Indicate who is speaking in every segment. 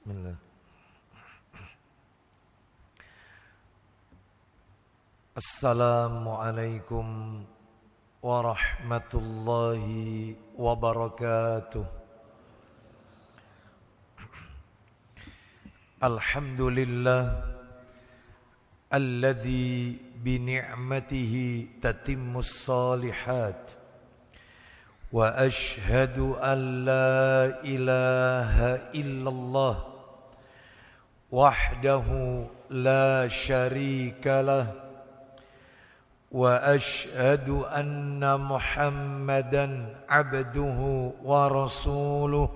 Speaker 1: Bismillah. Assalamualaikum warahmatullahi wabarakatuh. Alhamdulillah alladzi bi ni'matihi tatimmus shalihat. Wa ashhadu an la ilaha illallah wahdahu la syarika lah. Wa ashhadu anna Muhammadan abduhu wa rasuluh.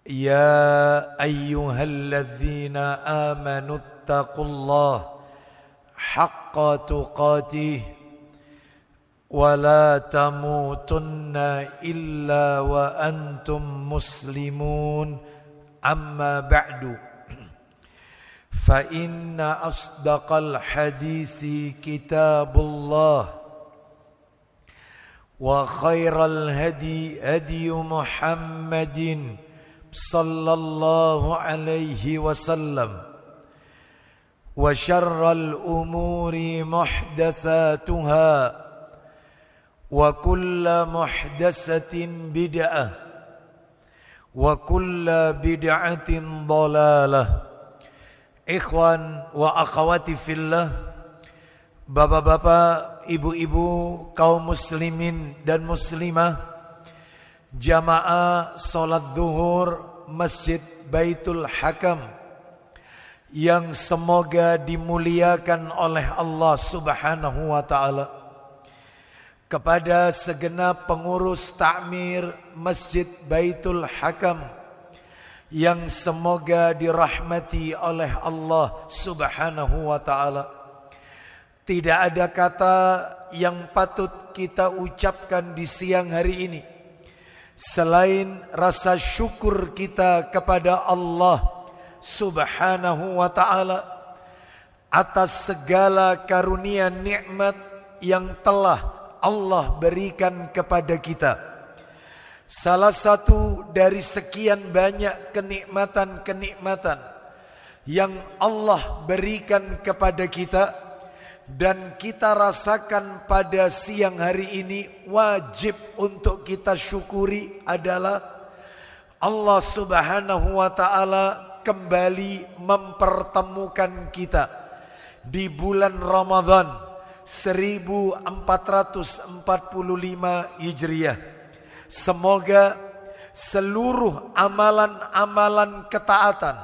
Speaker 1: Ya ayyuhalladzina amanu ittaqullaha haqqa tuqatih wa la tamutunna illa wa antum muslimun. Amma ba'du. Fa inna asdaqal hadisi kitabullah wa khairal hadi hadi Muhammadin sallallahu alaihi wasallam wa syarral umuri muhdatsatuha wa kullu muhdatsatin bid'ah wa kullu bid'atin dhalalah. Ikhwan wa akhwati fillah, bapak-bapak, ibu-ibu, kaum muslimin dan muslimah, jamaah salat zuhur Masjid Baitul Hakam yang semoga dimuliakan oleh Allah Subhanahu wa taala. Kepada segenap pengurus takmir Masjid Baitul Hakam yang semoga dirahmati oleh Allah Subhanahu wa ta'ala. Tidak ada kata yang patut kita ucapkan di siang hari ini selain rasa syukur kita kepada Allah Subhanahu wa ta'ala atas segala karunia nikmat yang telah Allah berikan kepada kita. Salah satu dari sekian banyak kenikmatan-kenikmatan yang Allah berikan kepada kita dan kita rasakan pada siang hari ini wajib untuk kita syukuri adalah Allah Subhanahu wa ta'ala kembali mempertemukan kita di bulan Ramadan 1445 Hijriah. Semoga seluruh amalan-amalan ketaatan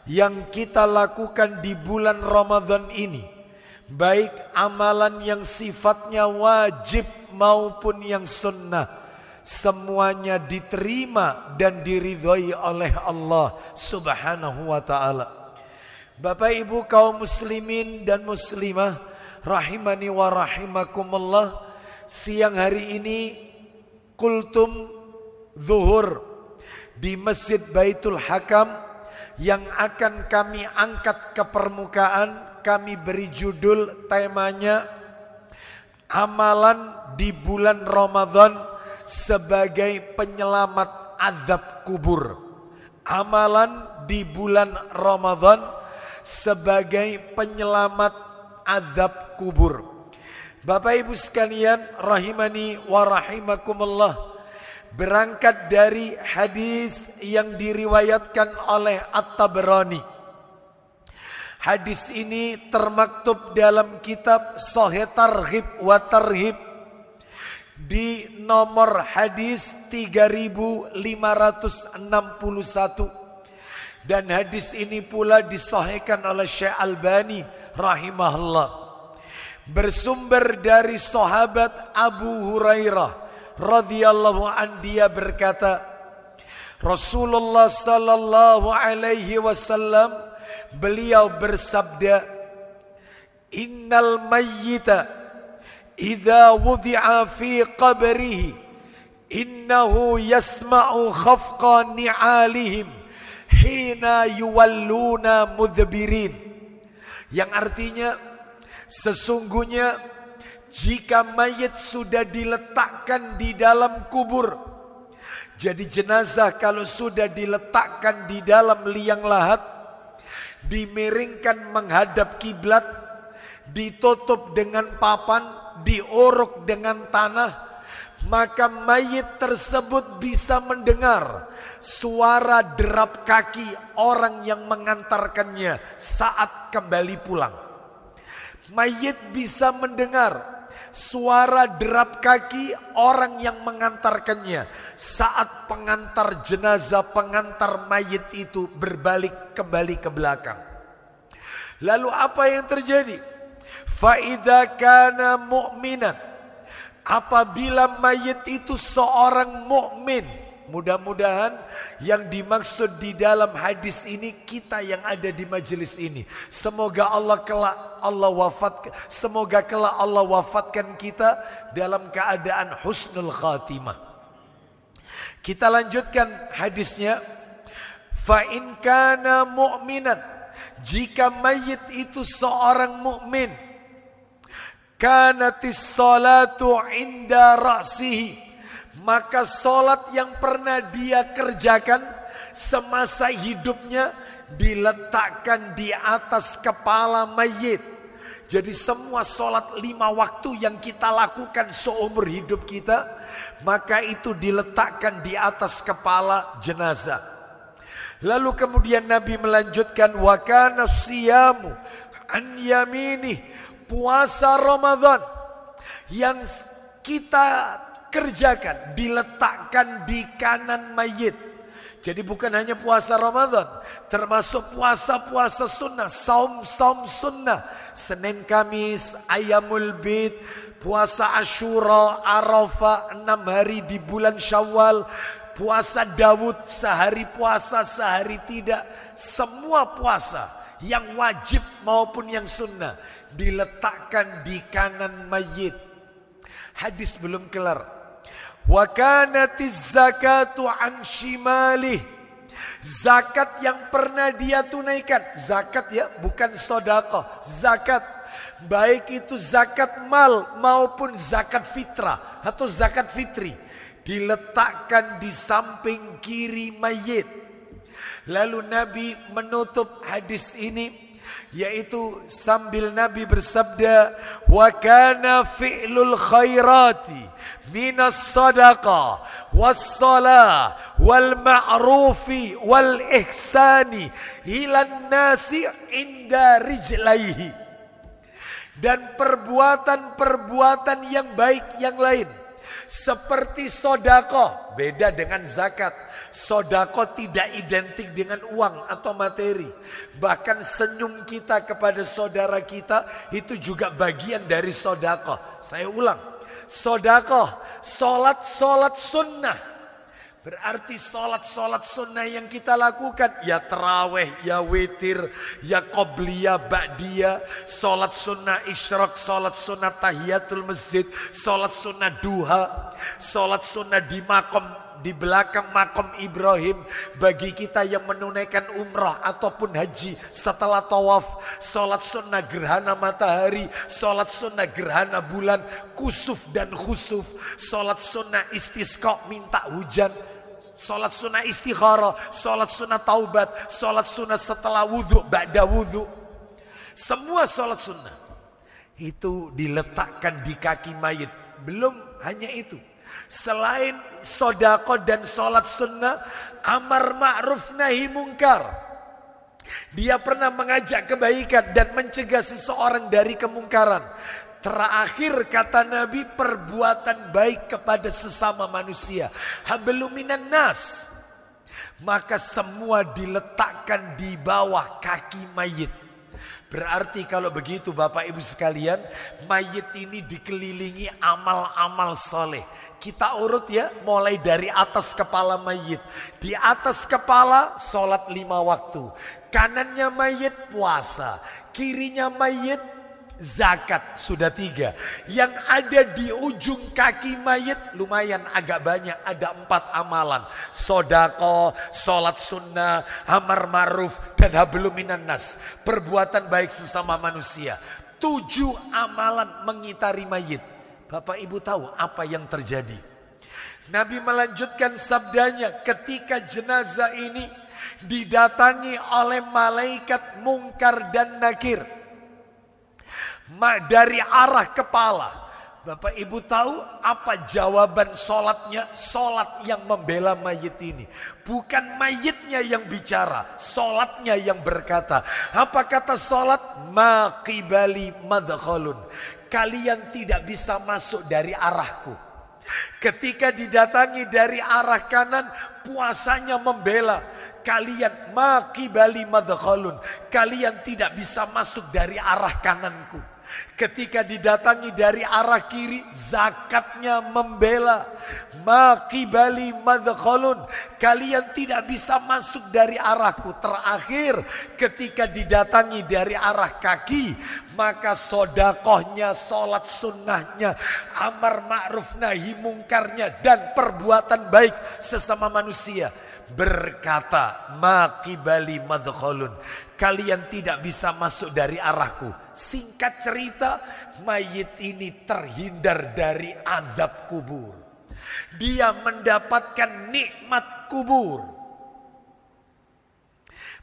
Speaker 1: yang kita lakukan di bulan Ramadan ini, baik amalan yang sifatnya wajib maupun yang sunnah, semuanya diterima dan diridhoi oleh Allah Subhanahu wa ta'ala. Bapak ibu kaum muslimin dan muslimah rahimani wa rahimakumullah, siang hari ini kultum zuhur di Masjid Baitul Hakam yang akan kami angkat ke permukaan. Kami beri judul temanya amalan di bulan Ramadan sebagai penyelamat azab kubur. Amalan di bulan Ramadan sebagai penyelamat azab kubur. Bapak ibu sekalian rahimani wa rahimakumullah, berangkat dari hadis yang diriwayatkan oleh At-Tabrani. Hadis ini termaktub dalam kitab Sahih Targhib wa Tarhib di nomor hadis 3561, dan hadis ini pula disahihkan oleh Syekh Albani rahimahullah. Bersumber dari sahabat Abu Hurairah radhiyallahu an, dia berkata, Rasulullah sallallahu alaihi wasallam beliau bersabda, innal mayyita idza wudi'a fi qabrihi innahu yasma'u khafqa ni'alihim hina yuwalluna mudbirin. Yang artinya, sesungguhnya jika mayit sudah diletakkan di dalam kubur, Jadi jenazah kalau sudah diletakkan di dalam liang lahat, dimiringkan menghadap kiblat, ditutup dengan papan, diuruk dengan tanah, maka mayit tersebut bisa mendengar suara derap kaki orang yang mengantarkannya saat kembali pulang. Mayit bisa mendengar suara derap kaki orang yang mengantarkannya saat pengantar jenazah, pengantar mayit itu berbalik kembali ke belakang. Lalu apa yang terjadi? Faida kana mu'minan, apabila mayit itu seorang mukmin. Mudah-mudahan yang dimaksud di dalam hadis ini kita yang ada di majelis ini. Semoga kelak Allah wafatkan kita dalam keadaan husnul khatimah. Kita lanjutkan hadisnya. Fa in kana mu'minan, jika mayit itu seorang mukmin, kanatis salatu inda ra'sihi, maka solat yang pernah dia kerjakan semasa hidupnya diletakkan di atas kepala mayit. Jadi semua solat 5 waktu yang kita lakukan seumur hidup kita, maka itu diletakkan di atas kepala jenazah. Lalu kemudian Nabi melanjutkan, wa kana siyamu an yamini, puasa Ramadan yang kita kerjakan diletakkan di kanan mayit. Jadi bukan hanya puasa Ramadan, termasuk puasa-puasa sunnah, saum-saum sunnah, Senin Kamis, Ayamul Bid, puasa Asyura, Arafah, 6 hari di bulan Syawal, puasa Daud, sehari puasa sehari tidak. Semua puasa yang wajib maupun yang sunnah diletakkan di kanan mayit. Hadis belum kelar. Wa kanatiz zakatu an shimalih, zakat yang pernah dia tunaikan, zakat ya, bukan sedekah, zakat, baik itu zakat mal maupun zakat fitrah atau zakat fitri, diletakkan di samping kiri mayit. Lalu Nabi menutup hadis ini, yaitu sambil Nabi bersabda, wa kana fi'lul khairati minas sadaqah was salah wal ma'rufi wal ihsani ilan nasi inda rijlaihi, dan perbuatan-perbuatan yang baik yang lain seperti sedekah, beda dengan zakat. Sedekah tidak identik dengan uang atau materi. Bahkan senyum kita kepada saudara kita itu juga bagian dari sedekah. Saya ulang, sedekah, solat sunnah. Berarti solat sunnah yang kita lakukan, ya taraweh, ya witir, ya qobliyah, ba'diyah, solat sunnah isyraq, solat sunnah tahiyatul masjid, solat sunnah duha, solat sunnah di makom, di belakang makom Ibrahim bagi kita yang menunaikan umrah ataupun haji setelah tawaf, solat sunnah gerhana matahari, solat sunnah gerhana bulan, kusuf dan khusuf, solat sunnah istisqa minta hujan, solat sunnah istikharah, solat sunnah taubat, solat sunnah setelah wudhu, ba'da wudhu. Semua solat sunnah itu diletakkan di kaki mayit. Belum hanya itu, selain sedekah dan solat sunnah, amar ma'ruf nahi mungkar. Dia pernah mengajak kebaikan dan mencegah seseorang dari kemungkaran. Terakhir kata Nabi, perbuatan baik kepada sesama manusia. Hablum minan nas. Maka semua diletakkan di bawah kaki mayit. Berarti kalau begitu Bapak Ibu sekalian, mayit ini dikelilingi amal-amal soleh. Kita urut ya, mulai dari atas kepala mayit. Di atas kepala sholat 5 waktu. Kanannya mayit puasa. Kirinya mayit zakat, sudah 3. Yang ada di ujung kaki mayit lumayan agak banyak, ada 4 amalan. Sedekah, sholat sunnah, amar ma'ruf, dan hablum minan nas, perbuatan baik sesama manusia. 7 amalan mengitari mayit. Bapak Ibu tahu apa yang terjadi? Nabi melanjutkan sabdanya, ketika jenazah ini didatangi oleh malaikat Munkar dan Nakir dari arah kepala. Bapak Ibu tahu apa jawaban sholatnya? Sholat yang membela mayit ini. Bukan mayitnya yang bicara, sholatnya yang berkata. Apa kata sholat? Ma qibali madkhalun. Kalian tidak bisa masuk dari arahku. Ketika didatangi dari arah kanan, puasanya membela. Kalian ma qibali madkhalun. Kalian tidak bisa masuk dari arah kananku. Ketika didatangi dari arah kiri, zakatnya membela. Ma qibali madkhalun. Kalian tidak bisa masuk dari arahku. Terakhir, ketika didatangi dari arah kaki, maka sodakohnya, sholat sunnahnya, amar ma'ruf nahi mungkarnya, dan perbuatan baik sesama manusia berkata, ma qibali madkhalun. Kalian tidak bisa masuk dari arahku. Singkat cerita, mayit ini terhindar dari azab kubur. Dia mendapatkan nikmat kubur.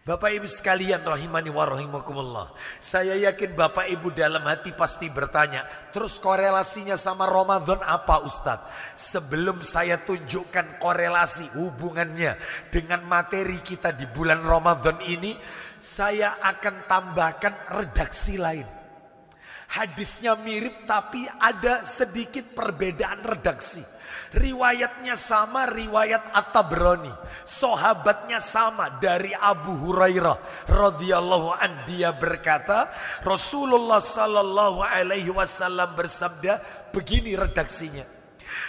Speaker 1: Bapak Ibu sekalian rahimani wa rahimakumullah. Saya yakin Bapak Ibu dalam hati pasti bertanya, terus korelasinya sama Ramadan apa Ustadz? Sebelum saya tunjukkan korelasi hubungannya dengan materi kita di bulan Ramadan ini, saya akan tambahkan redaksi lain. Hadisnya mirip tapi ada sedikit perbedaan redaksi. Riwayatnya sama, riwayat At-Tabrani. Sahabatnya sama dari Abu Hurairah radhiyallahu an, dia berkata, Rasulullah sallallahu alaihi wasallam bersabda, begini redaksinya.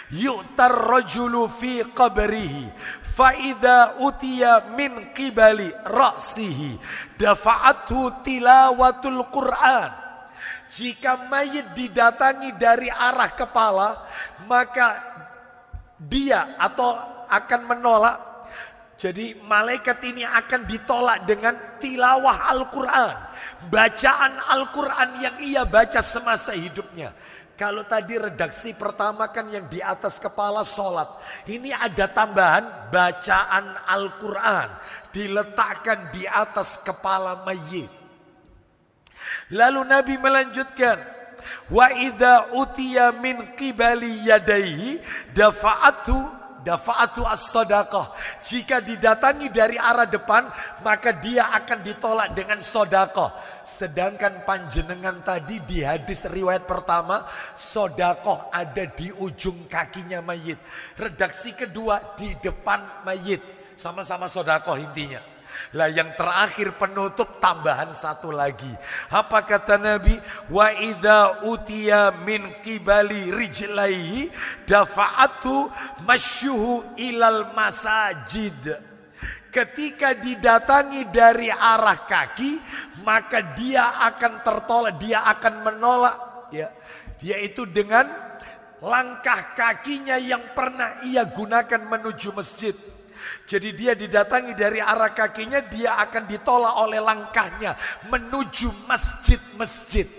Speaker 1: Yu'tar rajulu fi qabrihi fa idza utiya min qibali ra'sihi dafa'athu tilawatul Qur'an. Jika mayit didatangi dari arah kepala, maka dia atau akan menolak. Jadi malaikat ini akan ditolak dengan tilawah Al-Quran. Bacaan Al-Quran yang ia baca semasa hidupnya. Kalau tadi redaksi pertama kan yang di atas kepala sholat. Ini ada tambahan bacaan Al-Quran. Diletakkan di atas kepala mayit. Lalu Nabi melanjutkan. Wa idza utiya min qibali yadayhi dafa'atu as-sadaqah. Jika didatangi dari arah depan, maka dia akan ditolak dengan sedekah. Sedangkan panjenengan tadi di hadis riwayat pertama, sedekah ada di ujung kakinya mayit. Redaksi kedua di depan mayit. Sama-sama sedekah intinya. Lah yang terakhir penutup tambahan satu lagi. Apa kata Nabi? Wa idza utiya min qibali rijlaihi dafa'atu masyuhu ilal masajid. Ketika didatangi dari arah kaki, maka dia akan tertolak, dia akan menolak, ya. Yaitu dengan langkah kakinya yang pernah ia gunakan menuju masjid. Jadi dia didatangi dari arah kakinya, dia akan ditolak oleh langkahnya menuju masjid-masjid.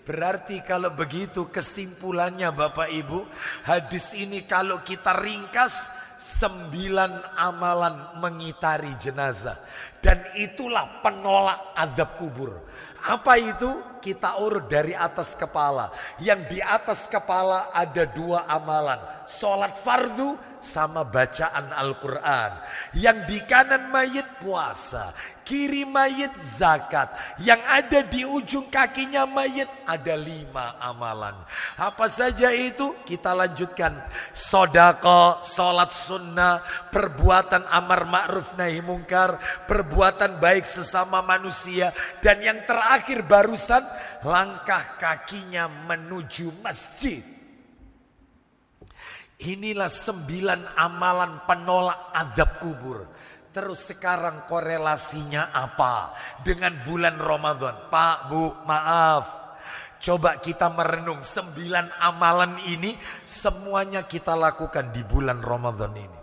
Speaker 1: Berarti kalau begitu kesimpulannya Bapak Ibu, hadis ini kalau kita ringkas, 9 amalan mengitari jenazah. Dan itulah penolak azab kubur. Apa itu? Kita urut dari atas kepala. Yang di atas kepala ada 2 amalan. Sholat fardu sama bacaan Al-Quran. Yang di kanan mayit puasa. Kiri mayit zakat. Yang ada di ujung kakinya mayit ada 5 amalan. Apa saja itu? Kita lanjutkan. Sedekah, sholat sunnah, perbuatan amar ma'ruf nahi mungkar, perbuatan baik sesama manusia, dan yang terakhir barusan langkah kakinya menuju masjid. Inilah 9 amalan penolak azab kubur. Terus sekarang korelasinya apa dengan bulan Ramadan? Pak, Bu, maaf. Coba kita merenung 9 amalan ini semuanya kita lakukan di bulan Ramadan ini.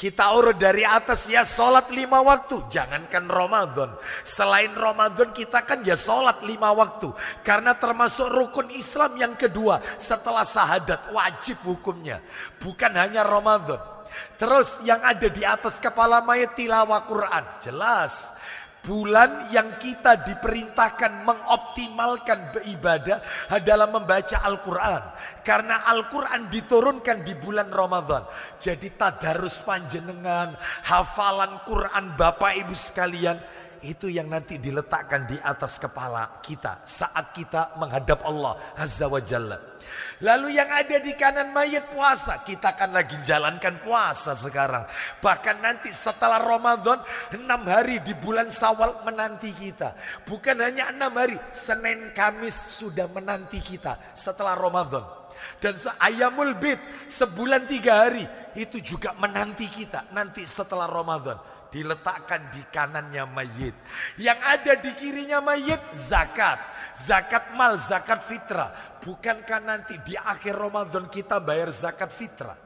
Speaker 1: Kita urut dari atas ya, sholat 5 waktu. Jangankan Ramadan, selain Ramadan kita kan ya sholat 5 waktu. Karena termasuk rukun Islam yang kedua setelah syahadat, wajib hukumnya. Bukan hanya Ramadan. Terus yang ada di atas kepala mayat tilawah Quran. Jelas bulan yang kita diperintahkan mengoptimalkan beribadah adalah membaca Al-Quran. Karena Al-Quran diturunkan di bulan Ramadan. Jadi tadarus panjenengan, hafalan Quran Bapak Ibu sekalian, itu yang nanti diletakkan di atas kepala kita saat kita menghadap Allah Azza wa Jalla. Lalu yang ada di kanan mayat puasa. Kita akan lagi jalankan puasa sekarang. Bahkan nanti setelah Ramadan 6 hari di bulan Syawal menanti kita. Bukan hanya 6 hari, Senin Kamis sudah menanti kita setelah Ramadan. Dan Ayamul Bid sebulan 3 hari itu juga menanti kita nanti setelah Ramadan. Diletakkan di kanannya mayit. Yang ada di kirinya mayit zakat. Zakat mal, zakat fitrah. Bukankah nanti di akhir Ramadan kita bayar zakat fitrah?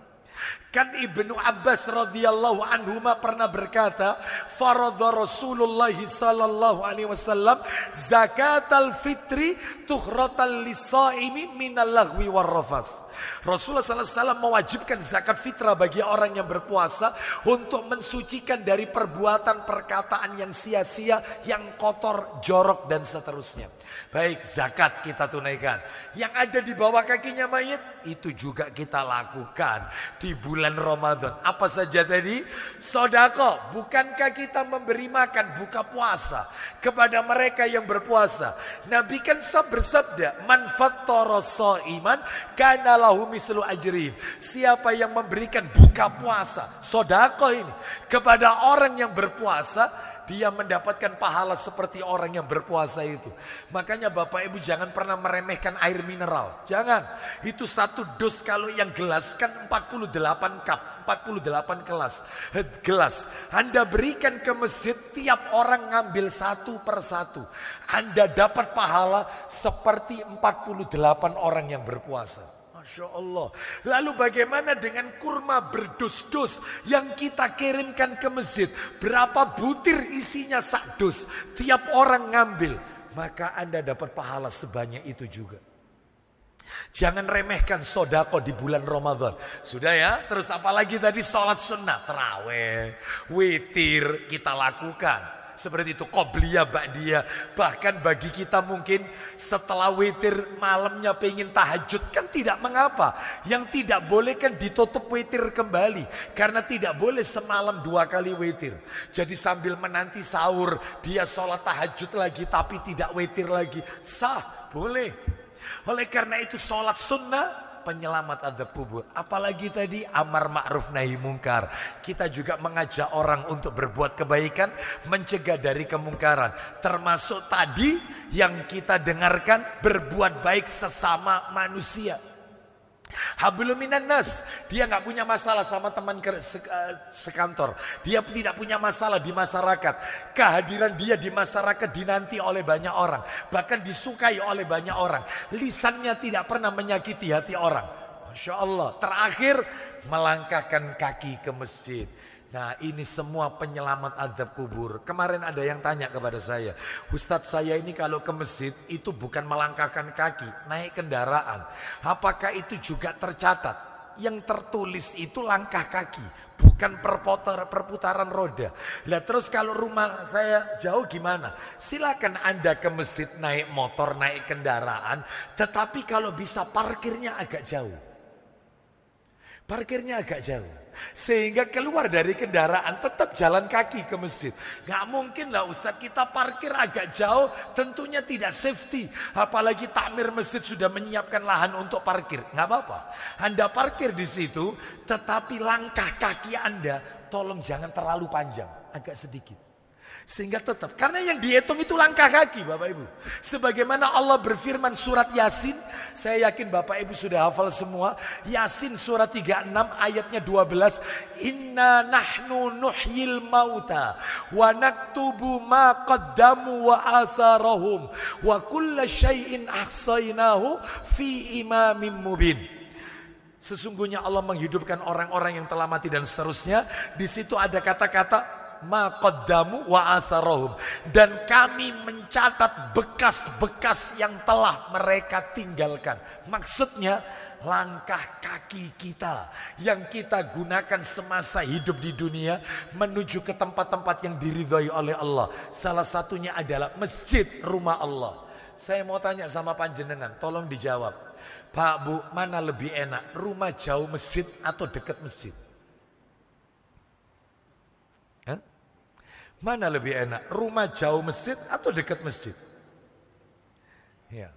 Speaker 1: Kan Ibnu Abbas radhiyallahu anhuma pernah berkata, faradha Rasulullah sallallahu alaihi wasallam zakatal fitri tuhratan lisaimi minal lagwi warrafas. Rasulullah SAW mewajibkan zakat fitrah bagi orang yang berpuasa untuk mensucikan dari perbuatan perkataan yang sia-sia, yang kotor, jorok dan seterusnya. Baik, zakat kita tunaikan. Yang ada di bawah kakinya mayit itu juga kita lakukan di bulan Ramadan. Apa saja tadi? Sedekah. Bukankah kita memberi makan buka puasa kepada mereka yang berpuasa? Nabi kan bersabda, man fattara shaiman kana lahu mislu ajrin. Siapa yang memberikan buka puasa, sedekah ini kepada orang yang berpuasa, dia mendapatkan pahala seperti orang yang berpuasa itu. Makanya Bapak Ibu jangan pernah meremehkan air mineral. Jangan. Itu 1 dus kalau yang gelas kan 48 cup, 48 gelas. Anda berikan ke masjid, tiap orang ngambil 1 per 1. Anda dapat pahala seperti 48 orang yang berpuasa. Masya Allah. Lalu bagaimana dengan kurma berdus-dus yang kita kirimkan ke masjid? Berapa butir isinya 1 dus? Tiap orang ngambil. Maka Anda dapat pahala sebanyak itu juga. Jangan remehkan sedekah di bulan Ramadan. Sudah ya. Terus apalagi tadi sholat sunnah, tarawih, witir kita lakukan. Seperti itu, qobliyah, ba'diyah. Bahkan bagi kita mungkin setelah witir malamnya pengen tahajud, kan tidak mengapa. Yang tidak boleh kan ditutup witir kembali. Karena tidak boleh semalam 2 kali witir. Jadi sambil menanti sahur, dia sholat tahajud lagi tapi tidak witir lagi. Sah, boleh. Oleh karena itu sholat sunnah penyelamat adab kubur. Apalagi tadi amar ma'ruf nahi mungkar. Kita juga mengajak orang untuk berbuat kebaikan, mencegah dari kemungkaran. Termasuk tadi yang kita dengarkan, berbuat baik sesama manusia. Hablum minan nas. Dia nggak punya masalah sama teman sekantor. Dia tidak punya masalah di masyarakat. Kehadiran dia di masyarakat dinanti oleh banyak orang. Bahkan disukai oleh banyak orang. Lisannya tidak pernah menyakiti hati orang. Masya Allah. Terakhir melangkahkan kaki ke masjid. Nah, ini semua penyelamat adab kubur. Kemarin ada yang tanya kepada saya, Ustadz, saya ini kalau ke masjid itu bukan melangkahkan kaki, naik kendaraan. Apakah itu juga tercatat? Yang tertulis itu langkah kaki, bukan perputaran roda. Lah terus kalau rumah saya jauh gimana? Silakan Anda ke masjid naik motor, naik kendaraan. Tetapi kalau bisa parkirnya agak jauh. Parkirnya agak jauh. Sehingga keluar dari kendaraan tetap jalan kaki ke masjid. Gak mungkin lah Ustadz kita parkir agak jauh, tentunya tidak safety. Apalagi takmir masjid sudah menyiapkan lahan untuk parkir. Gak apa-apa. Anda parkir di situ, tetapi langkah kaki Anda tolong jangan terlalu panjang, agak sedikit. Sehingga tetap, karena yang dihitung itu langkah kaki Bapak Ibu. Sebagaimana Allah berfirman surat Yasin, saya yakin Bapak Ibu sudah hafal semua. Yasin surat 36 ayatnya 12. Inna nahnu nuhyil mauta wa naktubu ma qaddamu wa atharahum wa kulla syai'in ahsainahu fi imamin mubin. Sesungguhnya Allah menghidupkan orang-orang yang telah mati dan seterusnya. Di situ ada kata-kata ma qaddamu wa atharahum, dan kami mencatat bekas-bekas yang telah mereka tinggalkan. Maksudnya langkah kaki kita yang kita gunakan semasa hidup di dunia menuju ke tempat-tempat yang diridhai oleh Allah. Salah satunya adalah masjid, rumah Allah. Saya mau tanya sama panjenengan, tolong dijawab. Pak, Bu, mana lebih enak? Rumah jauh masjid atau dekat masjid? Hah? Mana lebih enak? Rumah jauh masjid atau dekat masjid? Ya.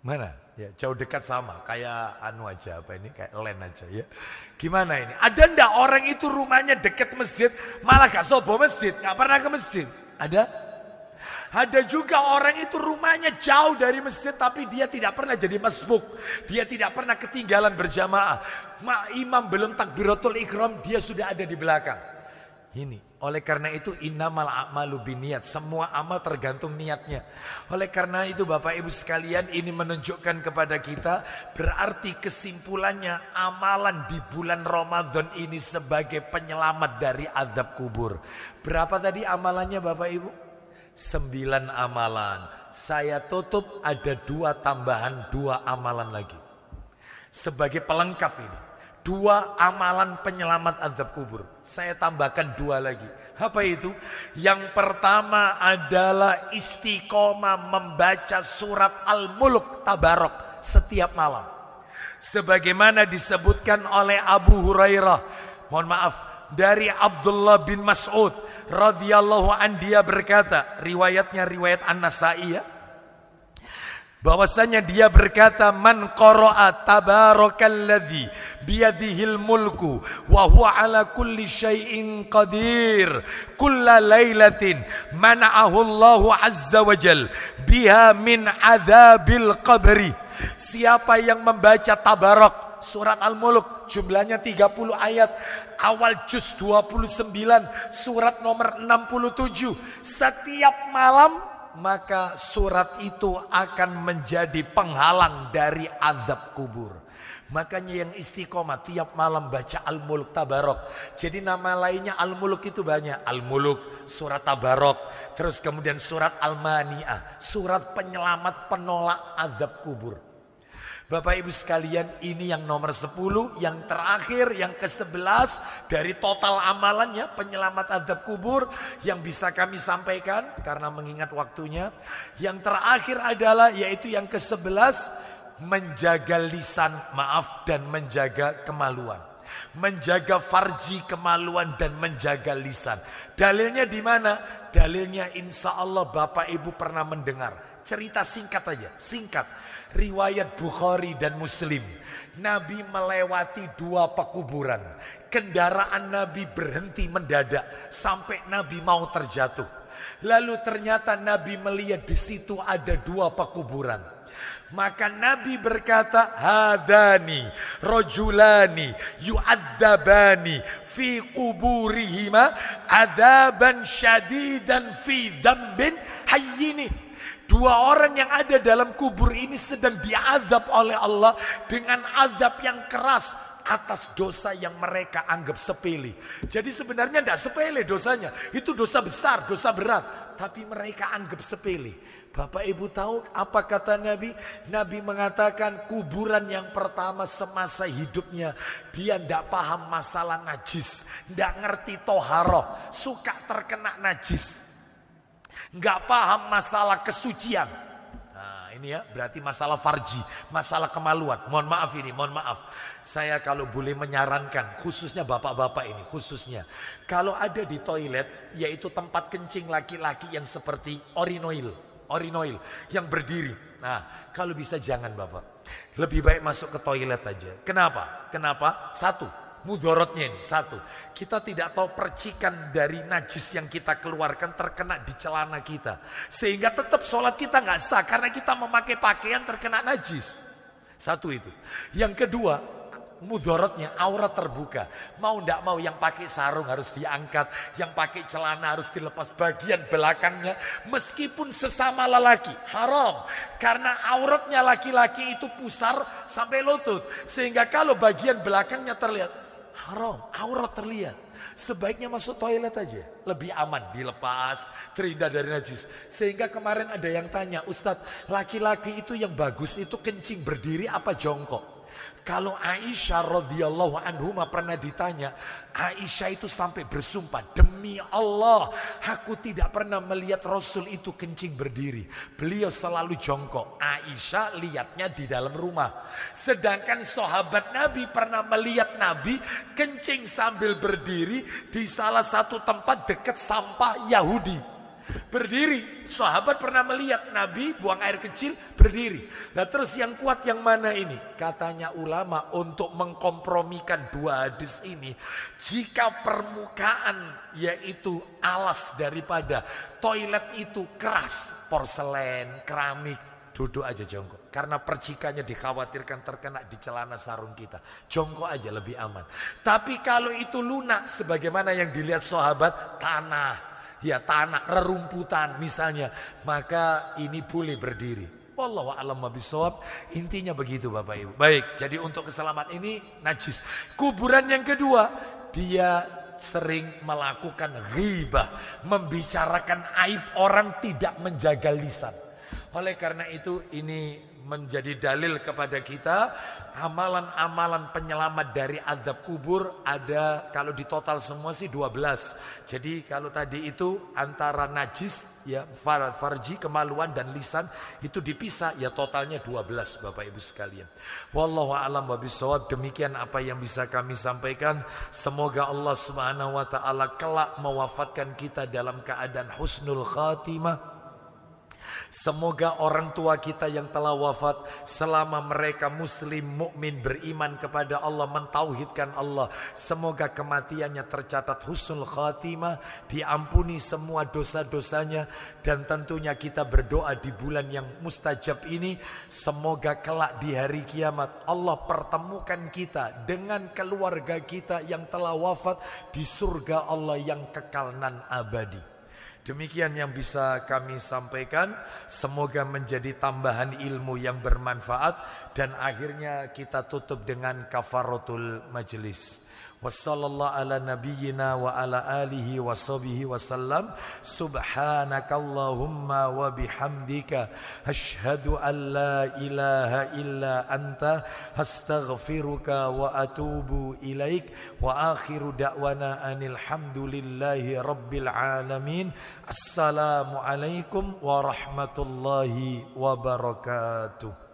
Speaker 1: Mana? Ya, jauh dekat sama, kayak anu aja, apa ini, kayak len aja ya. Gimana ini? Ada ndak orang itu rumahnya dekat masjid, malah gak sobo masjid, gak pernah ke masjid? Ada? Ada juga orang itu rumahnya jauh dari masjid tapi dia tidak pernah jadi masbuk. Dia tidak pernah ketinggalan berjamaah. Imam belum takbiratul ihram dia sudah ada di belakang. Ini. Oleh karena itu innamal a'malu binniyat. Semua amal tergantung niatnya. Oleh karena itu Bapak Ibu sekalian, ini menunjukkan kepada kita berarti kesimpulannya amalan di bulan Ramadan ini sebagai penyelamat dari azab kubur. Berapa tadi amalannya Bapak Ibu? 9 amalan. Saya tutup ada 2 tambahan 2 amalan lagi. Sebagai pelengkap ini. 2 amalan penyelamat azab kubur. Saya tambahkan 2 lagi. Apa itu? Yang pertama adalah istiqomah membaca surat Al-Mulk Tabarok setiap malam. Sebagaimana disebutkan oleh Abu Hurairah. Mohon maaf. Dari Abdullah bin Mas'ud radhiyallahu an, dia berkata, riwayatnya riwayat An-Nasa'i ya, bahwasanya dia berkata, man qara'a tabarakalladzi biyadihil mulku wa huwa ala kulli syai'in qadir kulla lailatin mana'ahu Allahu azza wa jal biha min adzabil qabri. Siapa yang membaca Tabarak surat Al-Mulk, jumlahnya 30 ayat, awal juz 29, surat nomor 67, setiap malam, maka surat itu akan menjadi penghalang dari azab kubur. Makanya yang istiqomah tiap malam baca Al-Mulk Tabarok. Jadi nama lainnya Al-Mulk itu banyak. Al-Mulk, surat Tabarok, terus kemudian surat Al-Mani'ah, surat penyelamat penolak azab kubur. Bapak Ibu sekalian, ini yang nomor 10, yang terakhir, yang ke-11 dari total amalannya penyelamat azab kubur yang bisa kami sampaikan karena mengingat waktunya. Yang terakhir adalah yaitu yang ke-11, menjaga lisan, maaf, dan menjaga kemaluan. Menjaga farji, kemaluan, dan menjaga lisan. Dalilnya di mana? Dalilnya insya Allah Bapak Ibu pernah mendengar. Cerita singkat aja, singkat. Riwayat Bukhari dan Muslim. Nabi melewati 2 pekuburan. Kendaraan Nabi berhenti mendadak sampai Nabi mau terjatuh. Lalu ternyata Nabi melihat di situ ada 2 pekuburan. Maka Nabi berkata, hadani rajulani yu'adzabani fi quburihima adzaban syadidan fi dzambin hayyini. 2 orang yang ada dalam kubur ini sedang diazab oleh Allah dengan azab yang keras atas dosa yang mereka anggap sepele. Jadi sebenarnya tidak sepele dosanya. Itu dosa besar, dosa berat. Tapi mereka anggap sepele. Bapak Ibu tahu apa kata Nabi? Nabi mengatakan kuburan yang pertama semasa hidupnya dia tidak paham masalah najis. Tidak ngerti toharoh. Suka terkena najis. Nggak paham masalah kesucian. Nah ini ya berarti masalah farji, masalah kemaluan. Mohon maaf ini, mohon maaf. Saya kalau boleh menyarankan, khususnya bapak-bapak ini, khususnya. Kalau ada di toilet, yaitu tempat kencing laki-laki yang seperti orinoil yang berdiri. Nah kalau bisa jangan bapak. Lebih baik masuk ke toilet aja. Kenapa? Kenapa? 1, mudorotnya ini. 1, kita tidak tahu percikan dari najis yang kita keluarkan terkena di celana kita. Sehingga tetap sholat kita nggak sah karena kita memakai pakaian terkena najis. 1 itu. Yang kedua, mudorotnya aurat terbuka. Mau ndak mau yang pakai sarung harus diangkat, yang pakai celana harus dilepas bagian belakangnya, meskipun sesama lelaki haram. Karena auratnya laki-laki itu pusar sampai lutut, sehingga kalau bagian belakangnya terlihat haram, aurat terlihat. Sebaiknya masuk toilet aja, lebih aman, dilepas, terhindar dari najis. Sehingga kemarin ada yang tanya, Ustadz, laki-laki itu yang bagus itu kencing berdiri apa jongkok? Kalau Aisyah radhiyallahu anha pernah ditanya, Aisyah itu sampai bersumpah, demi Allah, aku tidak pernah melihat Rasul itu kencing berdiri. Beliau selalu jongkok. Aisyah lihatnya di dalam rumah. Sedangkan sahabat Nabi pernah melihat Nabi kencing sambil berdiri di salah satu tempat dekat sampah Yahudi. Berdiri, sahabat pernah melihat Nabi buang air kecil berdiri. Nah terus yang kuat yang mana ini? Katanya ulama untuk mengkompromikan dua hadis ini, jika permukaan yaitu alas daripada toilet itu keras, porselen, keramik, duduk aja jongkok. Karena percikannya dikhawatirkan terkena di celana sarung kita. Jongkok aja lebih aman. Tapi kalau itu lunak sebagaimana yang dilihat sahabat, tanah, rerumputan misalnya, maka ini boleh berdiri. Wallahu a'lam bishawab. Intinya begitu Bapak Ibu. Baik, jadi untuk keselamatan ini najis. Kuburan yang kedua, dia sering melakukan ghibah, membicarakan aib orang, tidak menjaga lisan. Oleh karena itu ini menjadi dalil kepada kita, amalan-amalan penyelamat dari azab kubur ada, kalau di total semua sih 12. Jadi kalau tadi itu antara najis ya, farji, kemaluan dan lisan itu dipisah, ya totalnya 12 Bapak Ibu sekalian. Wallahu a'lam bishawab. Demikian apa yang bisa kami sampaikan. Semoga Allah Subhanahu wa taala kelak mewafatkan kita dalam keadaan husnul khatimah. Semoga orang tua kita yang telah wafat selama mereka muslim, mukmin, beriman kepada Allah, mentauhidkan Allah, semoga kematiannya tercatat husnul khatimah, diampuni semua dosa-dosanya. Dan tentunya kita berdoa di bulan yang mustajab ini, semoga kelak di hari kiamat Allah pertemukan kita dengan keluarga kita yang telah wafat di surga Allah yang kekal nan abadi. Demikian yang bisa kami sampaikan. Semoga menjadi tambahan ilmu yang bermanfaat. Dan akhirnya kita tutup dengan kafaratul majlis. Wassallallahu ala nabiyyina wa ala alihi wa sahbihi wasallam. Subhanakallahumma wa bihamdika asyhadu an la ilaha illa anta astaghfiruka wa atubu ilaik. Wa akhiru da'wana anil hamdulillahi rabbil alamin. Assalamualaikum warahmatullahi wabarakatuh.